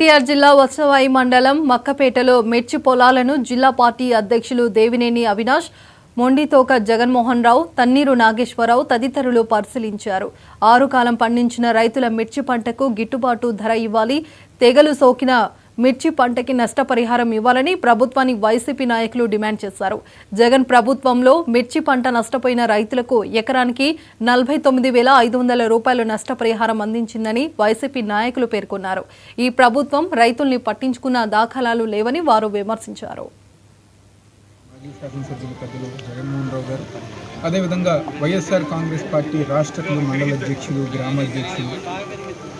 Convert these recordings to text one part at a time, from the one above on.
ఎన్టీఆర్ జిల్లా వత్సవాయి మండలం మక్కపేటలో మిర్చి పొలాలను జిల్లా పార్టీ అధ్యక్షులు దేవినేని అవినాష్, మొండితోక జగన్మోహన్ రావు, తన్నీరు నాగేశ్వరరావు తదితరులు పరిశీలించారు. 6 కాలం పండించిన రైతుల మిర్చి పంటకు గిట్టుబాటు ధర ఇవ్వాలి, తెగలు సోకిన మిర్చి పంటకి నష్టపరిహారం ఇవ్వాలని ప్రభుత్వాన్ని వైసీపీ నాయకులు డిమాండ్ చేశారు. జగన్ ప్రభుత్వంలో మిర్చి పంట నష్టపోయిన రైతులకు ఎకరానికి 49,500 రూపాయలు నష్టపరిహారం అందించిందని వైసీపీ నాయకులు పేర్కొన్నారు. ఈ ప్రభుత్వం రైతుల్ని పట్టించుకున్న దాఖలాలు లేవని వారు విమర్శించారు. జగన్మోహన్ రావు గారు, అదేవిధంగా వైఎస్ఆర్ కాంగ్రెస్ పార్టీ రాష్ట్ర మండల అధ్యక్షులు, గ్రామ అధ్యక్షులు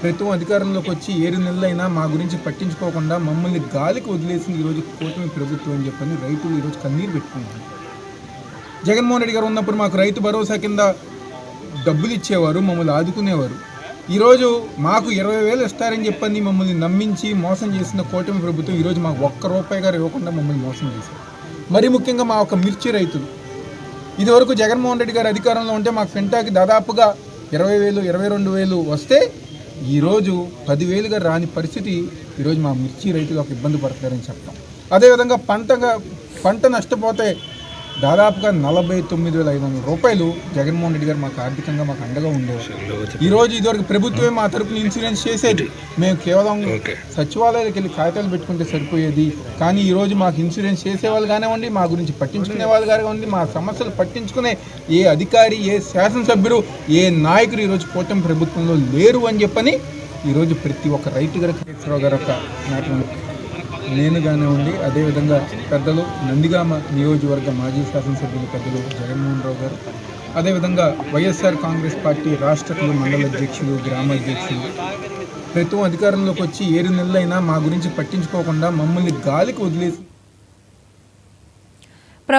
ప్రభుత్వం అధికారంలోకి వచ్చి 7 నెలలైనా మా గురించి పట్టించుకోకుండా మమ్మల్ని గాలికి వదిలేసింది ఈరోజు కూటమి ప్రభుత్వం అని చెప్పని రైతులు ఈరోజు కన్నీరు పెట్టుకుంటున్నారు. జగన్మోహన్ రెడ్డి గారు ఉన్నప్పుడు మాకు రైతు భరోసా కింద డబ్బులు ఇచ్చేవారు, మమ్మల్ని ఆదుకునేవారు. ఈరోజు మాకు 20,000 ఇస్తారని చెప్పని మమ్మల్ని నమ్మించి మోసం చేసిన కూటమి ప్రభుత్వం ఈరోజు మాకు ₹1 గారు ఇవ్వకుండా మమ్మల్ని మోసం చేశారు. మరి ముఖ్యంగా మా ఒక మిర్చి రైతులు, ఇదివరకు జగన్మోహన్ రెడ్డి గారు అధికారంలో ఉంటే మాకు ఫెంటాకి దాదాపుగా 20,000, 22,000 వస్తే ఈరోజు 10,000గా రాని పరిస్థితి ఈరోజు మా మిర్చి రైతులు ఒక ఇబ్బంది పడతారని చెప్తాం. అదేవిధంగా పంట నష్టపోతే దాదాపుగా 49,500 రూపాయలు జగన్మోహన్ రెడ్డి గారు మాకు ఆర్థికంగా మాకు అండగా ఉండేవారు. ఈరోజు ఇదివరకు ప్రభుత్వమే మా తరపున ఇన్సూరెన్స్ చేసేది, మేము కేవలం సచివాలయాలకు వెళ్ళి కాగితాలు పెట్టుకుంటే సరిపోయేది. కానీ ఈరోజు మాకు ఇన్సూరెన్స్ చేసేవాళ్ళు కానివ్వండి, మా గురించి పట్టించుకునే వాళ్ళు కానివ్వండి, మా సమస్యలు పట్టించుకునే ఏ అధికారి, ఏ శాసనసభ్యుడు, ఏ నాయకుడు ఈరోజు కూటమి ప్రభుత్వంలో లేరు అని చెప్పని ఈరోజు ప్రతి ఒక్క రైతు గారు కేశవరావు గారు ఒక నాటకం నేను కానివ్వండి, అదేవిధంగా పెద్దలు నందిగామ నియోజకవర్గ మాజీ శాసనసభ్యులు పెద్దలు జగన్మోహన్ రావు గారు, అదేవిధంగా వైఎస్ఆర్ కాంగ్రెస్ పార్టీ రాష్ట్ర మండల అధ్యక్షులు, గ్రామ అధ్యక్షులు ప్రభుత్వం అధికారంలోకి వచ్చి 7 నెలలైనా మా గురించి పట్టించుకోకుండా మమ్మల్ని గాలికి వదిలేసి